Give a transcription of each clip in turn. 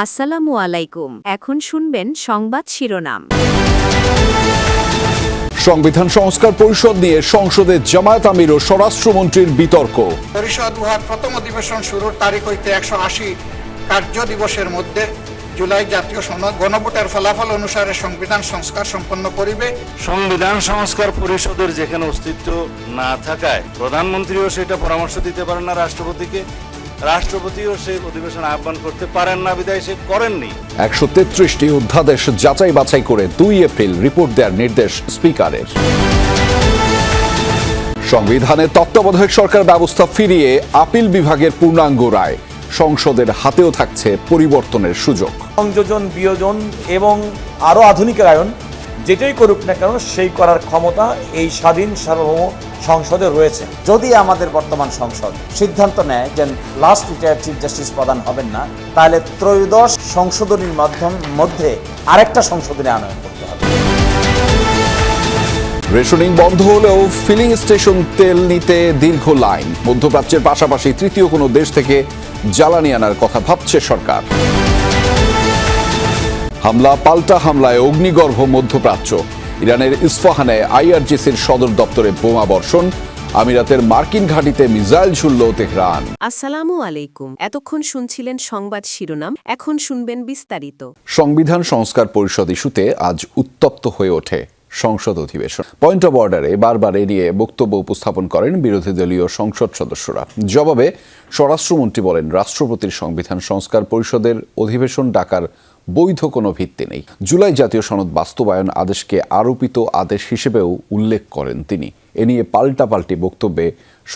আসসালামু আলাইকুম। এখন শুনবেন সংবাদ শিরোনাম। সংবিধান সংস্কার পরিষদ নিয়ে সংসদে জামায়াত আমির ও স্বরাষ্ট্রমন্ত্রীর বিতর্ক। পরিষদ উহার প্রথম অধিবেশন শুরুর তারিখ হইতে 180 কার্য দিবসের মধ্যে জুলাই জাতীয় সনদ গণভোটের ফলাফল অনুসারে সংবিধান সংস্কার সম্পন্ন করিবে। সংবিধান সংস্কার পরিষদের যেখানে অস্তিত্ব না থাকায় প্রধানমন্ত্রীও সেটা পরামর্শ দিতে পারেন না রাষ্ট্রপতিকে, রাষ্ট্রপতিও সেই অধিবেশন আহ্বান করতে পারেন না, বিধায় সে করেননি। 133টি অধ্যাদেশ যাচাই বাছাই করে 2 এপ্রিল রিপোর্ট দেওয়ার নির্দেশ স্পিকারের। সংবিধানে তত্ত্বাবধায়ক সরকার ব্যবস্থা ফিরিয়ে আপিল বিভাগের পূর্ণাঙ্গ রায়। সংসদের হাতেও থাকছে পরিবর্তনের সুযোগ। সংযোজন, বিয়োজন এবং আরও আধুনিকায়ন যেটাই করুক না কেন সেই করার ক্ষমতা এই স্বাধীন সার্বভৌম সংসদে রয়েছে। যদি আমাদের বর্তমান সংসদ সিদ্ধান্ত নেয় যে লাস্ট রিটায়ার্ড চিফ জাস্টিস প্রদান হবেন না, তাহলে ত্রয়োদশ সংশোধনীর মধ্যে আরেকটা সংশোধনী আনয়ন করতে হবে। রেশনিং বন্ধ হলেও ফিলিং স্টেশন তেল নিতে দীর্ঘ লাইন। মধ্যপ্রাচ্যের পাশাপাশি তৃতীয় কোনো দেশ থেকে জ্বালানি আনার কথা ভাবছে সরকার। হামলা পাল্টা হামলায় অগ্নিগর্ভ মধ্যপ্রাচ্য। ইরানের ইস্ফাহানে আইআরজিসির সদর দপ্তরে বোমা বর্ষণ। আমিরাতের মার্কিন ঘাঁটিতে মিসাইল ছুড়ল তেহরান। আসসালামু আলাইকুম। এতক্ষণ শুনছিলেন সংবাদ শিরোনাম, এখন শুনবেন বিস্তারিত। সংবিধান সংস্কার পরিষদ ইস্যুতে আজ উত্তপ্ত হয়ে ওঠে সংসদ অধিবেশন। পয়েন্ট অব অর্ডারে বারবার এ নিয়ে বক্তব্য উপস্থাপন করেন বিরোধী দলীয় সংসদ সদস্যরা। জবাবে স্বরাষ্ট্রমন্ত্রী বলেন, রাষ্ট্রপতির সংবিধান সংস্কার পরিষদের অধিবেশন ডাকার বৈধ কোনো ভিত্তি নেই। জুলাই জাতীয় সনদ বাস্তবায়ন আদেশকে আরোপিত আদেশ হিসেবেও উল্লেখ করেন তিনি। এ নিয়ে পাল্টাপাল্টি বক্তব্যে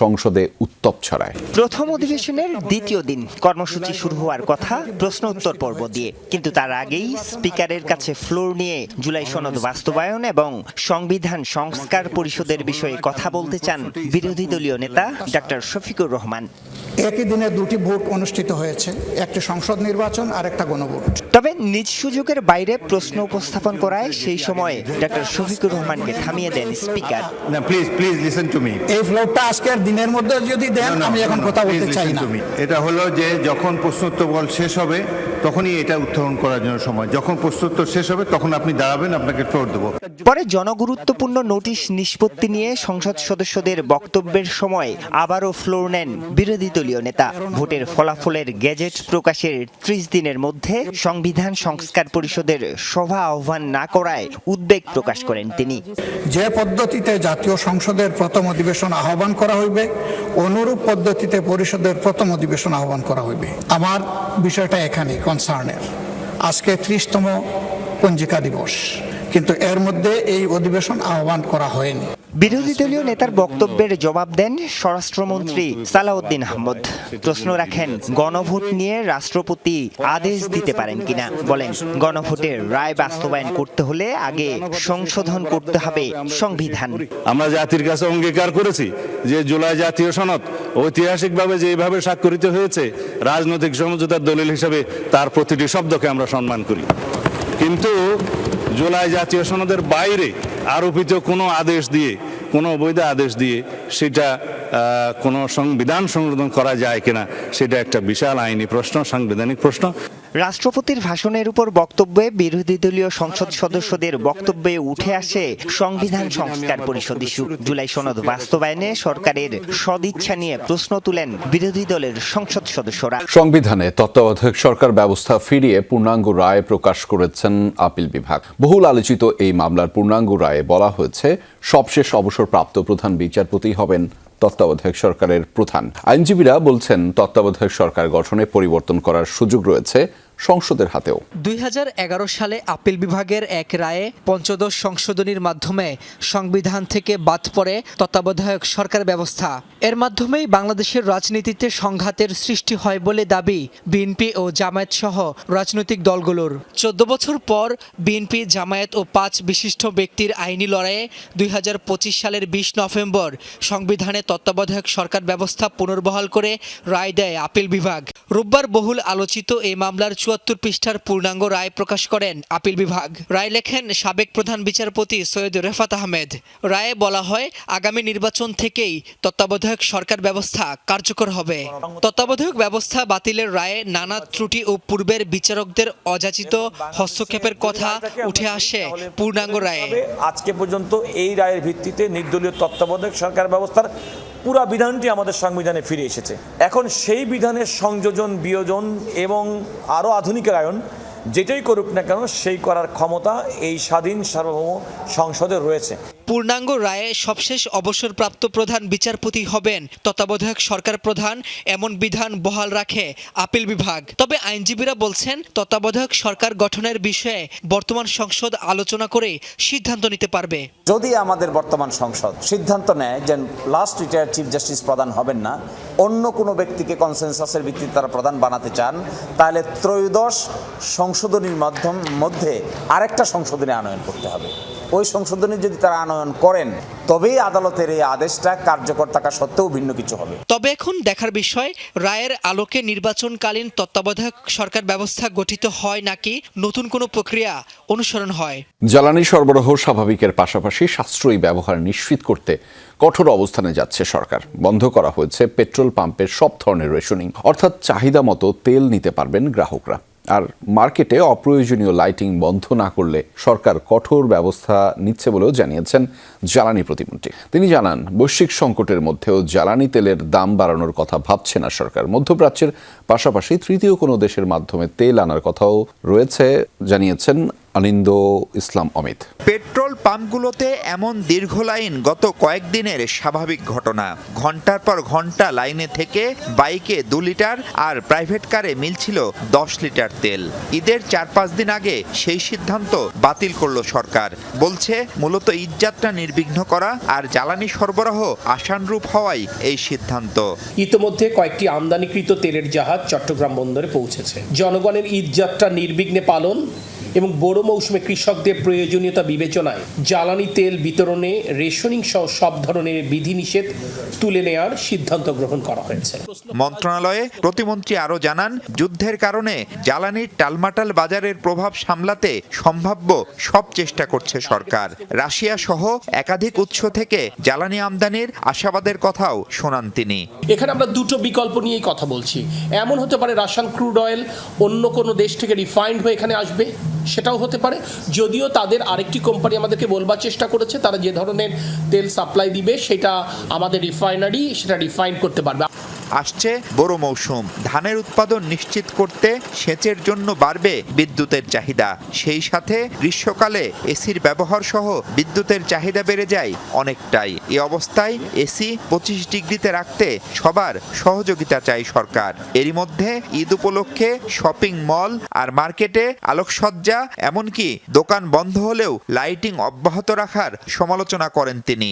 সংসদে উত্তপ ছড়ায়। প্রথম অধিবেশনের দ্বিতীয় দিন কর্মসূচি শুরু হওয়ার কথা প্রশ্ন উত্তর পর্ব দিয়ে, কিন্তু তার আগেই স্পিকারের কাছে ফ্লোর নিয়ে জুলাই সনদ বাস্তবায়ন এবং সংবিধান সংস্কার পরিষদের বিষয়ে কথা বলতে চান বিরোধী দলীয় নেতা ডক্টর শফিকুর রহমান। একই দিনে দুটি ভোট অনুষ্ঠিত হয়েছে, একটি সংসদ নির্বাচন আর একটা গণভোট। তবে নিজ সুযোগের বাইরে প্রশ্ন উপস্থাপন করায় সেই সময় ডক্টর শফিকুর রহমানকে থামিয়ে দেন speaker. Please listen to me. এই ফ্লোরটা আজকের দিনের মধ্যে যদি দেন, আমি এখন কথা বলতে চাই না। এটা হলো যে যখন প্রশ্নোত্তর বল শেষ হবে তখনই এটা উত্থাপন করার জন্য সময়। যখন প্রশ্নোত্তর শেষ হবে তখন আপনি দাঁড়াবেন, আপনাকে ফ্লোর দেবো। পরে জনগুরুত্বপূর্ণ নোটিশ নিষ্পত্তি নিয়ে সংসদ সদস্যদের বক্তব্যের সময় আবারও ফ্লোর নেন বিরোধী দলীয় নেতা। ভোটের ফলাফলের গেজেট প্রকাশের 30 দিনের মধ্যে সংবিধান সংস্কার পরিষদের সভা আহ্বান না করায় উদ্বেগ প্রকাশ করেন তিনি। যে পদ্ধতিতে জাতীয় সংসদের প্রথম অধিবেশন আহ্বান করা হইবে, অনুরূপ পদ্ধতিতে পরিষদের প্রথম অধিবেশন আহ্বান করা হইবে। আমার বিষয়টা এখানে কনসার্নের। আজকে 30তম পঞ্জিকা দিবস, কিন্তু এর মধ্যে এই অধিবেশন আহ্বান করা হয়নি। বিরোধী দলীয় নেতার বক্তব্যের জবাব দেন স্বরাষ্ট্রমন্ত্রী সালাউদ্দিন আহমদ। প্রশ্ন রাখেন গণভোট নিয়ে রাষ্ট্রপতি আদেশ দিতে পারেন কিনা। বলেন, গণভোটের রায় বাস্তবায়ন করতে হলে আগে সংশোধন করতে হবে সংবিধান। আমরা জাতির কাছে অঙ্গীকার করেছি যে জুলাই জাতীয় সনদ ঐতিহাসিকভাবে যেভাবে স্বাক্ষরিত হয়েছে, রাজনৈতিক সমঝোতার দলিল হিসেবে তার প্রতিটি শব্দকে আমরা সম্মান করি। কিন্তু জুলাই জাতীয় সনদের বাইরে আরোপিত কোনো আদেশ দিয়ে, কোনো অবৈধ আদেশ দিয়ে সেটা কোনো সংবিধান সংশোধন করা যায় কিনা, সেটা একটা বিশাল আইনি প্রশ্ন, সাংবিধানিক প্রশ্ন। রাষ্ট্রপতির ভাষণের উপর বক্তব্যে বিরোধী দলীয় সংসদ সদস্যদের বক্তব্যে উঠে আসে সংবিধান সংস্কার পরিষদ ইস্যু। জুলাই সনদ বাস্তবায়নে সরকারের সদিচ্ছা নিয়ে প্রশ্ন তুলেন বিরোধী দলের সংসদ সদস্যরা। সংবিধানে তত্ত্বাবধায়ক সরকার ব্যবস্থা ফিরিয়ে পূর্ণাঙ্গ রায় প্রকাশ করেছেন আপিল বিভাগ। বহুল আলোচিত এই মামলার পূর্ণাঙ্গ রায়ে বলা হয়েছে, সবশেষ অবসরপ্রাপ্ত প্রধান বিচারপতি হবেন তত্ত্বাবধায়ক সরকারের প্রধান। আইনজীবীরা বলছেন, তত্ত্বাবধায়ক সরকার গঠনে পরিবর্তন করার সুযোগ রয়েছে সংসদের হাতেও। 2011 সালে আপিল বিভাগের এক রায়ে পঞ্চদশ সংশোধনীর মাধ্যমে সংবিধান থেকে বাদ পড়ে তত্ত্বাবধায়ক সরকার ব্যবস্থা। এর মাধ্যমেই বাংলাদেশের রাজনীতিতে সংঘাতের সৃষ্টি হয় বলে দাবি বিএনপি ও জামায়াত সহ রাজনৈতিক দলগুলোর। 14 বছর পর বিএনপি, জামায়াত ও 5 বিশিষ্ট ব্যক্তির আইনি লড়াইয়ে 2025 সালের 20 নভেম্বর সংবিধানে তত্ত্বাবধায়ক সরকার ব্যবস্থা পুনর্বহাল করে রায় দেয় আপিল বিভাগ। রোববার বহুল আলোচিত এই মামলার 174 পৃষ্ঠার পূর্ণাঙ্গ রায় প্রকাশ করেন আপিল বিভাগ। রায় লেখেন সাবেক প্রধান বিচারপতি সৈয়দ রেফাত আহমেদ। রায়ে বলা হয়, আগামী নির্বাচন থেকেই তত্ত্বাবধায়ক সরকার ব্যবস্থা কার্যকর হবে। তত্ত্বাবধায়ক ব্যবস্থা বাতিলের রায়ে নানা ত্রুটি ও পূর্বের বিচারকদের অযাচিত হস্তক্ষেপের কথা উঠে আসে পূর্ণাঙ্গ রায়ে। আজকে পর্যন্ত এই রায়ের ভিত্তিতে নির্দলীয় তত্ত্বাবধায়ক সরকার ব্যবস্থার পুরা বিধানটি আমাদের সংবিধানে ফিরে এসেছে। এখন সেই বিধানের সংযোজন, বিয়োজন এবং আরও আধুনিকায়ন যেটাই করুক না কেন সেই করার ক্ষমতা এই স্বাধীন সার্বভৌম সংসদের রয়েছে। পূর্ণাঙ্গ রায়ে সবশেষ অবসরপ্রাপ্ত প্রধান বিচারপতি হবেন তত্ত্বাবধায়ক সরকার প্রধান, এমন বিধান বহাল রাখে আপিল বিভাগ। তবে আইনজীবীরা বলছেন, তত্ত্বাবধায়ক সরকার গঠনের বিষয়ে বর্তমান সংসদ আলোচনা করে সিদ্ধান্ত নিতে পারবে। যদি আমাদের বর্তমান সংসদ সিদ্ধান্ত নেয় যে লাস্ট রিটায়ার্ড চিফ জাস্টিস প্রধান হবেন না, অন্য কোনো ব্যক্তিকে কনসেনসাসের ভিত্তিতে তারা প্রধান বানাতে চান, তাহলে ত্রয়োদশ সংশোধনীর মধ্যে আরেকটা সংশোধনী আনয়ন করতে হবে। ওই সংশোধনী যদি তারা আনয়ন করেন, তবেই আদালতের এই আদেশটা কার্যকর থাকা সত্ত্বেও ভিন্ন কিছু হবে। তবে এখন দেখার বিষয়, রায়ের আলোকে নির্বাচনকালীন তত্ত্বাবধায়ক সরকার ব্যবস্থা গঠিত হয় নাকি নতুন কোনো প্রক্রিয়া অনুসরণ হয়। জ্বালানি সরবরাহ স্বাভাবিকের পাশাপাশি সাশ্রয়ী ব্যবহার নিশ্চিত করতে কঠোর অবস্থানে যাচ্ছে সরকার। বন্ধ করা হয়েছে পেট্রোল পাম্পের সব ধরনের রেশনিং, অর্থাৎ চাহিদা মতো তেল নিতে পারবেন গ্রাহকরা। আর মার্কেটে অপ্রয়োজনীয় লাইটিং বন্ধ না করলে সরকার কঠোর ব্যবস্থা নিচ্ছে বলেও জানিয়েছেন জ্বালানি প্রতিমন্ত্রী। তিনি জানান, বৈশ্বিক সংকটের মধ্যেও জ্বালানি তেলের দাম বাড়ানোর কথা ভাবছে না সরকার। মধ্যপ্রাচ্যের পাশাপাশি তৃতীয় কোনো দেশের মাধ্যমে তেল আনার কথাও রয়েছে, জানিয়েছেন আনিন্দ ইসলাম অমিত। পেট্রোল পাম্পগুলোতে এমন দীর্ঘ লাইন গত কয়েকদিনের স্বাভাবিক ঘটনা। ঘন্টার পর ঘন্টা লাইনে থেকে বাইকে 2 লিটার আর প্রাইভেট কারে মিলছিল 10 লিটার তেল। ঈদের 4-5 দিন আগে সেই সিদ্ধান্ত বাতিল করল সরকার। বলছে মূলত ঈদযাত্রা নির্বিঘ্ন করা আর জ্বালানি সরবরাহ আশানুরূপ হওয়াই এই সিদ্ধান্ত। ইতোমধ্যে কয়েকটি আমদানিকৃত তেলের জাহাজ চট্টগ্রাম বন্দরে পৌঁছেছে। জনগণের ঈদযাত্রা নির্বিঘ্নে পালন এবং বড় মৌসুমে কৃষকদের প্রয়োজনীয়তা বিবেচনায় জ্বালানি তেল বিতরণে রেশনিং সহ সব ধরনের বিধিনিষেধ তুলে নেওয়ার সিদ্ধান্ত গ্রহণ করা হয়েছে। মন্ত্রণালয়ে প্রতিমন্ত্রী আরও জানান, যুদ্ধের কারণে জ্বালানির টালমাটাল বাজারের প্রভাব সামলাতে সম্ভাব্য সব চেষ্টা করছে সরকার। রাশিয়া সহ একাধিক উৎস থেকে জ্বালানি আমদানির আশাবাদের কথাও শোনান তিনি। এখানে আমরা দুটো বিকল্প নিয়েই কথা বলছি। এমন হতে পারে রাশিয়ান ক্রুড অয়েল অন্য কোনো দেশ থেকে রিফাইন্ড হয়ে এখানে আসবে, সেটাও হতে পারে। যদিও তাদের আরেকটি কোম্পানি আমাদেরকে বলবার চেষ্টা করেছে, তারা যে ধরনের তেল সাপ্লাই দিবে সেটা আমাদের রিফাইনারি সেটা রিফাইন করতে পারবে। আসছে বড় মৌসুম, ধানের উৎপাদন নিশ্চিত করতে সেচের জন্য বাড়বে বিদ্যুতের চাহিদা। সেই সাথে গ্রীষ্মকালে এসির ব্যবহার সহ বিদ্যুতের চাহিদা বেড়ে যায় অনেকটাই। এই অবস্থায় এসি 25 ডিগ্রিতে রাখতে সবার সহযোগিতা চাই সরকার। এরই মধ্যে ঈদ উপলক্ষে শপিং মল আর মার্কেটে আলোকসজ্জা এমনকি দোকান বন্ধ হলেও লাইটিং অব্যাহত রাখার সমালোচনা করেন তিনি।